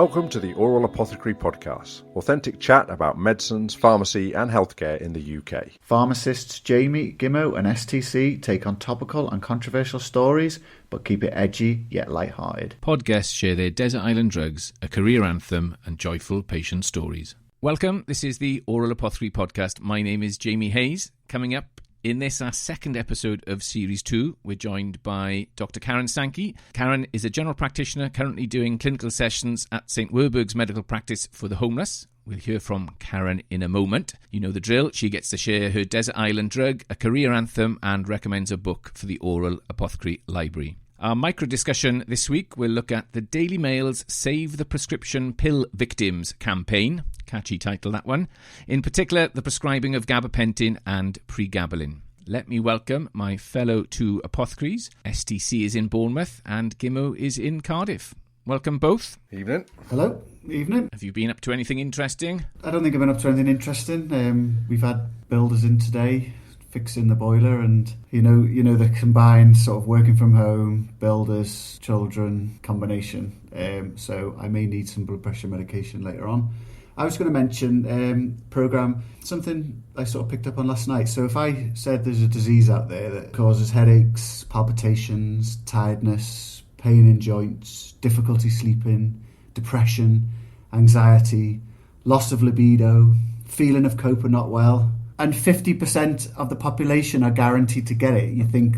Welcome to the Oral Apothecary Podcast, authentic chat about medicines, pharmacy and healthcare in the UK. Pharmacists Jamie, Gimmo and STC take on topical and controversial stories, but keep it edgy yet light-hearted. Pod guests share their desert island drugs, a career anthem and joyful patient stories. Welcome, this is the Oral Apothecary Podcast. My name is Jamie Hayes. Coming up in this, our second episode of Series 2, we're joined by Dr Karen Sankey. Karen is a general practitioner currently doing clinical sessions at St Werburghs Medical Practice for the Homeless. We'll hear from Karen in a moment. You know the drill. She gets to share her desert island drug, a career anthem, and recommends a book for the Oral Apothecary Library. Our micro discussion this week will look at the Daily Mail's Save the Prescription Pill Victims campaign. Catchy title, that one. In particular, the prescribing of gabapentin and Pregablin. Let me welcome my fellow two apothecaries. STC is in Bournemouth and Gimmo is in Cardiff. Welcome both. Evening. Hello, evening. Have you been up to anything interesting? I don't think I've been up to anything interesting. We've had builders in today fixing the boiler, and you know the combined sort of working from home, builders, children combination. So I may need some blood pressure medication later on. I was going to mention programme, something I sort of picked up on last night. So if I said there's a disease out there that causes headaches, palpitations, tiredness, pain in joints, difficulty sleeping, depression, anxiety, loss of libido, feeling of cope or not well, and 50% of the population are guaranteed to get it, you think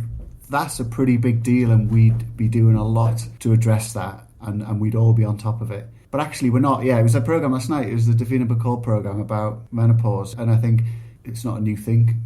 that's a pretty big deal, and we'd be doing a lot to address that, and we'd all be on top of it. But actually we're not. Yeah, it was a programme last night. It was the Davina Bacall programme about menopause, and I think it's not a new thing.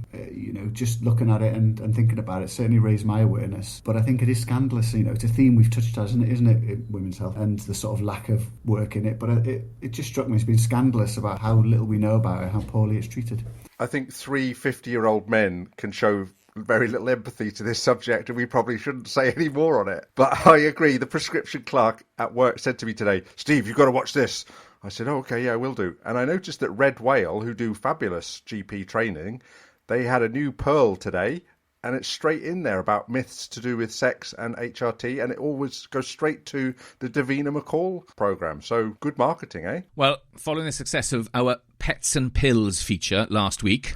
Just looking at it and thinking about it certainly raised my awareness. But I think it is scandalous. It's a theme we've touched on, isn't it, women's health and the sort of lack of work in it. But it just struck me as being scandalous about how little we know about it, how poorly it's treated. I think 3 50-year-old men can show very little empathy to this subject, and we probably shouldn't say any more on it. But I agree. The prescription clerk at work said to me today, "Steve, you've got to watch this." I said, "Oh, okay, yeah, I will do." And I noticed that Red Whale, who do fabulous GP training, they had a new Pearl today, and it's straight in there about myths to do with sex and HRT, and it always goes straight to the Davina Bacall programme. So good marketing, eh? Well, following the success of our Pets and Pills feature last week,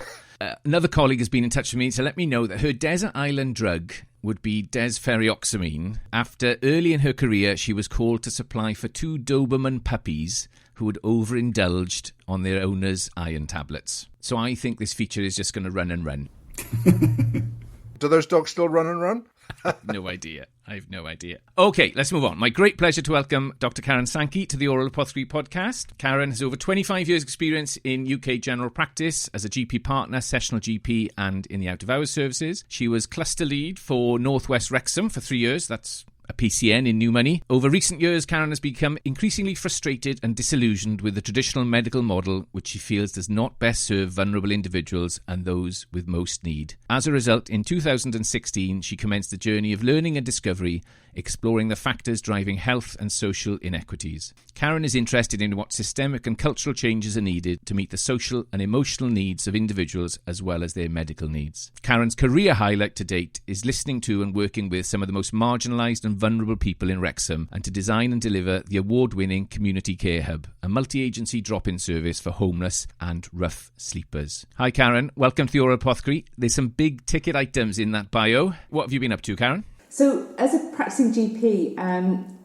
another colleague has been in touch with me to let me know that her desert island drug would be desferrioxamine. After early in her career, she was called to supply for 2 Doberman puppies who had overindulged on their owner's iron tablets. So I think this feature is just going to run and run. Do those dogs still run and run? No idea. I have no idea. Okay, let's move on. My great pleasure to welcome Dr Karen Sankey to the Oral Apothecary Podcast. Karen has over 25 years' experience in UK general practice as a GP partner, sessional GP, and in the out-of-hours services. She was cluster lead for North West Wrexham for 3 years. That's a PCN in New Money. Over recent years, Karen has become increasingly frustrated and disillusioned with the traditional medical model, which she feels does not best serve vulnerable individuals and those with most need. As a result, in 2016, she commenced a journey of learning and discovery, exploring the factors driving health and social inequities. Karen is interested in what systemic and cultural changes are needed to meet the social and emotional needs of individuals as well as their medical needs. Karen's career highlight to date is listening to and working with some of the most marginalised and vulnerable people in Wrexham, and to design and deliver the award-winning Community Care Hub, a multi-agency drop-in service for homeless and rough sleepers. Hi Karen, welcome to the Oral Apothecary. There's some big ticket items in that bio. What have you been up to, Karen? So as a practicing GP,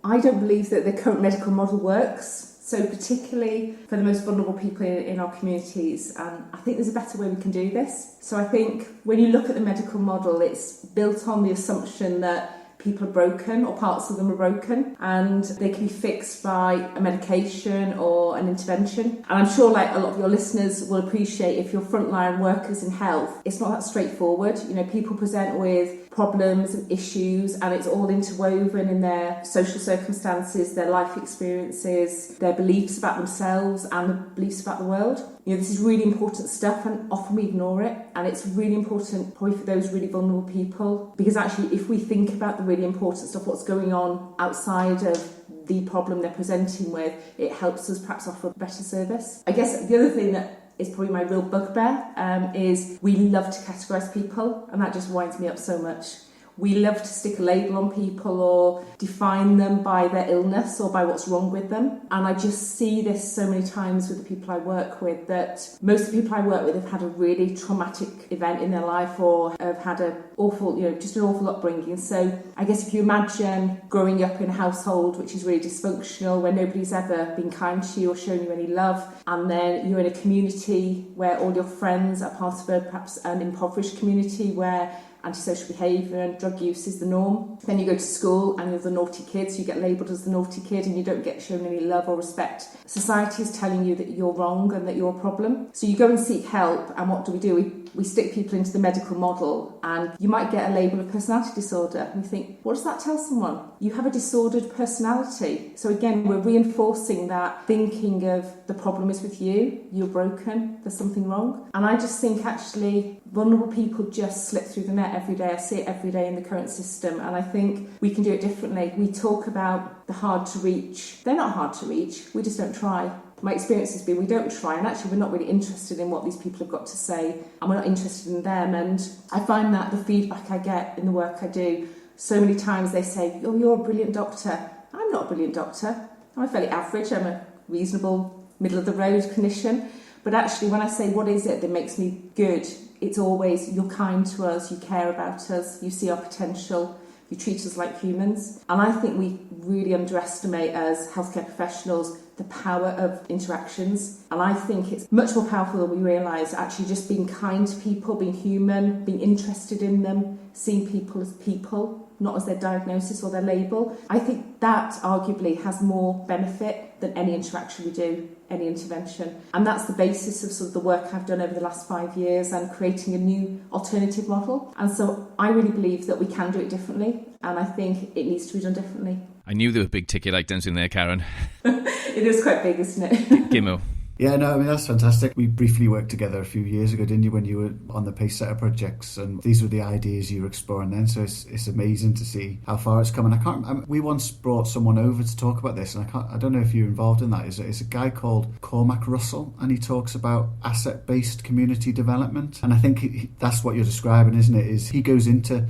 I don't believe that the current medical model works. So particularly for the most vulnerable people in our communities, I think there's a better way we can do this. So I think when you look at the medical model, it's built on the assumption that people are broken, or parts of them are broken, and they can be fixed by a medication or an intervention. And I'm sure, like a lot of your listeners will appreciate, if you're frontline workers in health, it's not that straightforward. People present with problems and issues, and it's all interwoven in their social circumstances, their life experiences, their beliefs about themselves and the beliefs about the world. This is really important stuff, and often we ignore it, and it's really important probably for those really vulnerable people, because actually if we think about the really important stuff, what's going on outside of the problem they're presenting with, it helps us perhaps offer a better service. I guess the other thing that is probably my real bugbear is we love to categorise people, and that just winds me up so much. we love to stick a label on people or define them by their illness or by what's wrong with them. And I just see this so many times with the people I work with, that most of the people I work with have had a really traumatic event in their life or have had an awful upbringing. So I guess if you imagine growing up in a household which is really dysfunctional, where nobody's ever been kind to you or shown you any love, and then you're in a community where all your friends are part of perhaps an impoverished community where antisocial behaviour and drug use is the norm. Then you go to school and you're the naughty kid, so you get labelled as the naughty kid and you don't get shown any love or respect. Society is telling you that you're wrong and that you're a problem. So you go and seek help, and what do? We stick people into the medical model, and you might get a label of personality disorder and you think, what does that tell someone? You have a disordered personality. So again, we're reinforcing that thinking of the problem is with you, you're broken, there's something wrong. And I just think actually vulnerable people just slip through the net every day. I see it every day in the current system, and I think we can do it differently. We talk about the hard to reach. They're not hard to reach, we just don't try. My experience has been we don't try, and actually we're not really interested in what these people have got to say, and we're not interested in them. And I find that the feedback I get in the work I do, so many times they say, oh, you're a brilliant doctor. I'm not a brilliant doctor. I'm fairly average. I'm a reasonable, middle-of-the-road clinician. But actually when I say what is it that makes me good, it's always you're kind to us, you care about us, you see our potential, you treat us like humans. And I think we really underestimate as healthcare professionals the power of interactions. And I think it's much more powerful than we realise, actually just being kind to people, being human, being interested in them, seeing people as people, not as their diagnosis or their label. I think that arguably has more benefit than any interaction we do, any intervention. And that's the basis of sort of the work I've done over the last 5 years and creating a new alternative model. And so I really believe that we can do it differently, and I think it needs to be done differently. I knew there were big ticket items in there, Karen. It is quite big, isn't it? Gimmo. Yeah, no, I mean, that's fantastic. We briefly worked together a few years ago, didn't you, when you were on the Pacesetter projects, and these were the ideas you were exploring then, so it's amazing to see how far it's come. And we once brought someone over to talk about this, and I don't know if you're involved in that. It's a guy called Cormac Russell, and he talks about asset-based community development, and I think that's what you're describing, isn't it? Is he goes into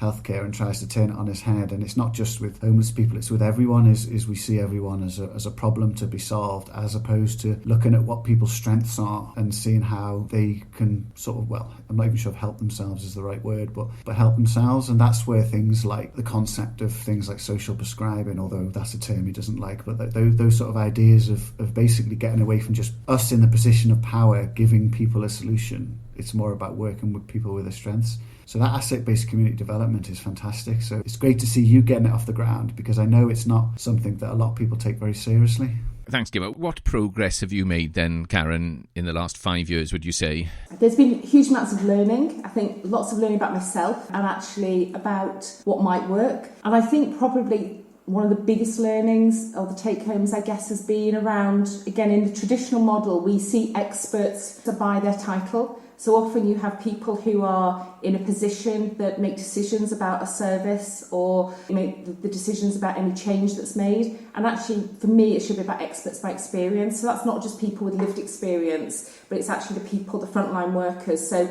healthcare and tries to turn it on its head, and it's not just with homeless people, it's with everyone. Is we see everyone as a problem to be solved, as opposed to looking at what people's strengths are and seeing how they can sort of, well, I'm not even sure if help themselves is the right word, but help themselves. And that's where things like the concept of things like social prescribing, although that's a term he doesn't like, but those sort of ideas of basically getting away from just us in the position of power giving people a solution. It's more about working with people with their strengths. So that asset-based community development is fantastic. So it's great to see you getting it off the ground, because I know it's not something that a lot of people take very seriously. Thanks, Gimmo. What progress have you made then, Karen, in the last 5 years, would you say? There's been huge amounts of learning. I think lots of learning about myself and actually about what might work. And I think probably one of the biggest learnings, or the take-homes, I guess, has been around, again, in the traditional model, we see experts to buy their title. So often you have people who are in a position that make decisions about a service or make the decisions about any change that's made. And actually, for me, it should be about experts by experience. So that's not just people with lived experience, but it's actually the people, the frontline workers. So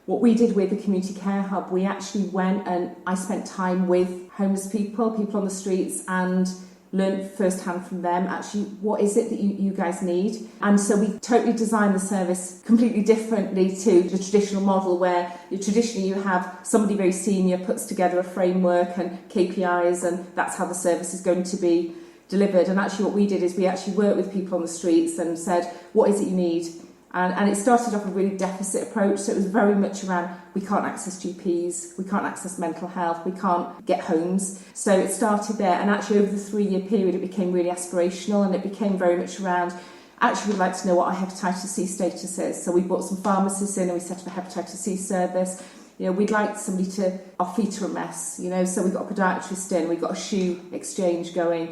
what we did with the Community Care Hub, we actually went and I spent time with homeless people on the streets, and learn firsthand from them, actually, what is it that you guys need? And so we totally designed the service completely differently to the traditional model, where traditionally you have somebody very senior puts together a framework and KPIs, and that's how the service is going to be delivered. And actually what we did is we actually worked with people on the streets and said, what is it you need? And it started off a really deficit approach, so it was very much around, we can't access GPs, we can't access mental health, we can't get homes. So it started there, and actually over the 3-year period it became really aspirational, and it became very much around, actually we'd like to know what our hepatitis C status is. So we brought some pharmacists in and we set up a hepatitis C service. You know, we'd like somebody to, our feet are a mess, you know, so we got a podiatrist in, we got a shoe exchange going,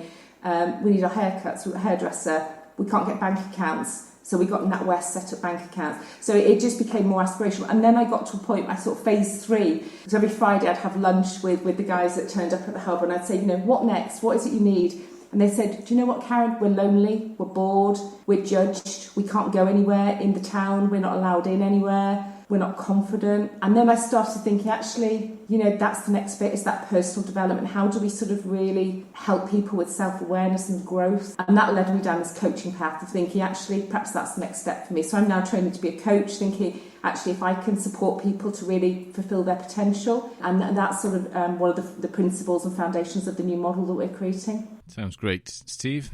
we need our haircuts, we've got a hairdresser, we can't get bank accounts. So we got NatWest set up bank accounts. So it just became more aspirational. And then I got to a point, I sort of phase 3. So every Friday I'd have lunch with the guys that turned up at the hub, and I'd say, you know, what next? What is it you need? And they said, do you know what, Karen? We're lonely, we're bored, we're judged, we can't go anywhere in the town, we're not allowed in anywhere. we're not confident. And then I started thinking, actually, that's the next bit, is that personal development. How do we sort of really help people with self-awareness and growth? And that led me down this coaching path of thinking, actually, perhaps that's the next step for me. So I'm now training to be a coach, thinking, actually, if I can support people to really fulfil their potential. And that's sort of one of the principles and foundations of the new model that we're creating. Sounds great. Steve?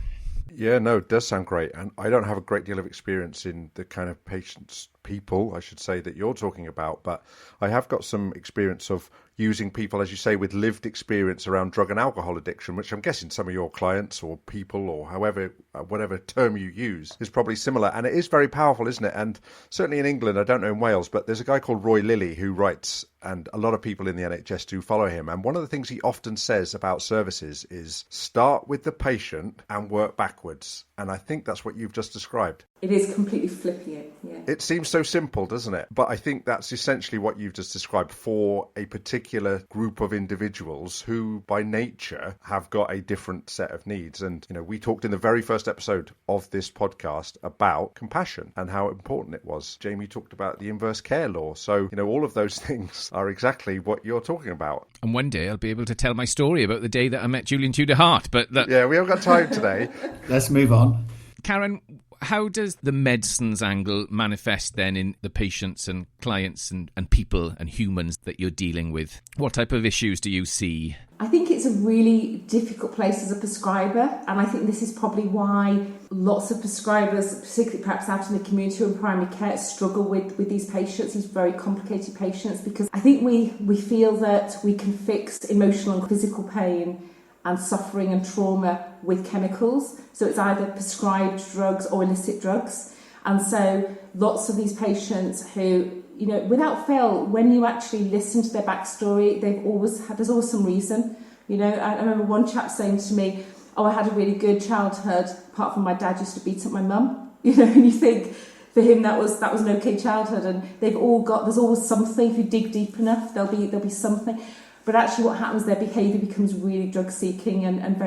Yeah, no, it does sound great. And I don't have a great deal of experience in the kind of people, I should say, that you're talking about. But I have got some experience of using people, as you say, with lived experience around drug and alcohol addiction, which I'm guessing some of your clients or people or whatever term you use is probably similar. And it is very powerful, isn't it? And certainly in England, I don't know in Wales, but there's a guy called Roy Lilly who writes, and a lot of people in the NHS do follow him. And one of the things he often says about services is start with the patient and work backwards. And I think that's what you've just described. It is completely flipping it, yeah. It seems so simple, doesn't it? But I think that's essentially what you've just described for a particular group of individuals who, by nature, have got a different set of needs. And, we talked in the very first episode of this podcast about compassion and how important it was. Jamie talked about the inverse care law. So, all of those things are exactly what you're talking about. And one day I'll be able to tell my story about the day that I met Julian Tudor Hart. Yeah, we haven't got time today. Let's move on. Karen, how does the medicines angle manifest then in the patients and clients and people and humans that you're dealing with? What type of issues do you see? I think it's a really difficult place as a prescriber, and I think this is probably why lots of prescribers, particularly perhaps out in the community or in primary care, struggle with these patients, these very complicated patients, because I think we feel that we can fix emotional and physical pain and suffering and trauma with chemicals. So it's either prescribed drugs or illicit drugs. And so lots of these patients who, without fail, when you actually listen to their backstory, there's always some reason. I remember one chap saying to me, I had a really good childhood, apart from my dad used to beat up my mum. And you think, for him that was an okay childhood, and there's always something. If you dig deep enough, there'll be something. But actually what happens, their behaviour becomes really drug-seeking and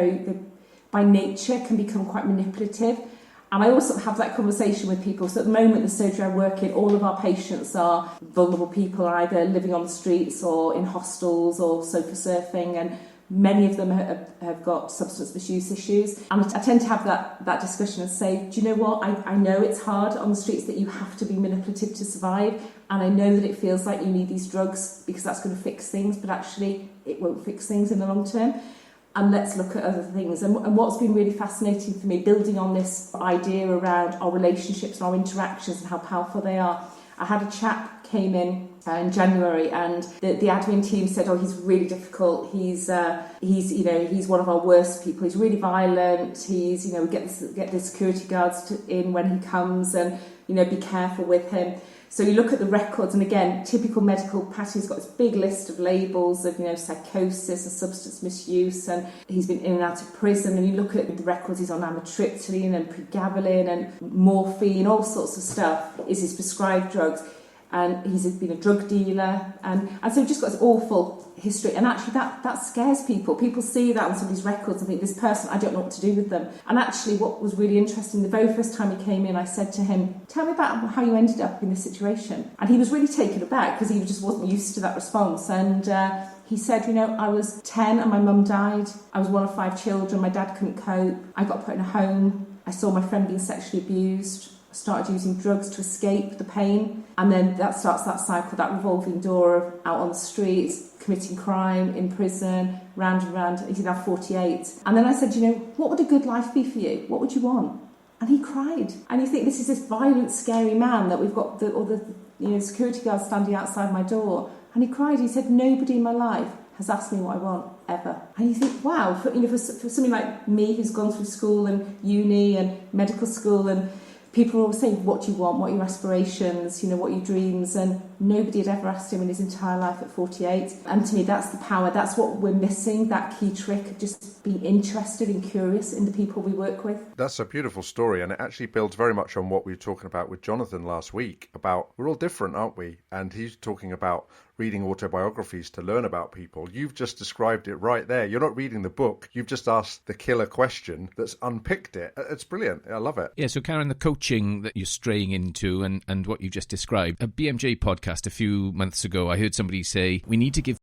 by nature can become quite manipulative. And I also have that conversation with people. So at the moment, the surgery I work in, all of our patients are vulnerable people, either living on the streets or in hostels or sofa surfing, and many of them have got substance misuse issues. And I tend to have that discussion and say, do you know what, I know it's hard on the streets, that you have to be manipulative to survive, and I know that it feels like you need these drugs because that's going to fix things, but actually it won't fix things in the long term. And let's look at other things. And what's been really fascinating for me, building on this idea around our relationships and our interactions and how powerful they are, I had a chap came in January, and the admin team said, he's really difficult. He's one of our worst people. He's really violent. We get the security guards in when he comes, and be careful with him. So you look at the records, and again, typical medical pattern. He's got this big list of labels of psychosis and substance misuse, and he's been in and out of prison. And you look at the records, he's on amitriptyline and pregablin and morphine, all sorts of stuff is his prescribed drugs. And he's been a drug dealer, and so he's just got this awful history. And actually that scares people. People see that on somebody's records and think, this person, I don't know what to do with them. And actually what was really interesting, the very first time he came in, I said to him, tell me about how you ended up in this situation. And he was really taken aback because he just wasn't used to that response. And he said, I was 10 and my mum died. I was one of 5 children. My dad couldn't cope. I got put in a home. I saw my friend being sexually abused. Started using drugs to escape the pain, and then that starts that cycle, that revolving door of out on the streets, committing crime, in prison, round and round. He's now 48. And then I said, what would a good life be for you? What would you want? And he cried. And you think, this is this violent, scary man that we've got all the security guards standing outside my door. And he cried. He said, nobody in my life has asked me what I want, ever. And you think, wow, for somebody like me who's gone through school and uni and medical school, and people always say, what do you want, what are your aspirations, what are your dreams? And nobody had ever asked him in his entire life at 48. And to me, that's the power. That's what we're missing, that key trick of just being interested and curious in the people we work with. That's a beautiful story, and it actually builds very much on what we were talking about with Jonathan last week, about we're all different, aren't we? And he's talking about reading autobiographies to learn about people. You've just described it right there. You're not reading the book. You've just asked the killer question that's unpicked it. It's brilliant. I love it. Yeah, so Karen, the coaching that you're straying into and what you just described, a BMJ podcast podcast a few months ago, I heard somebody say, we need to give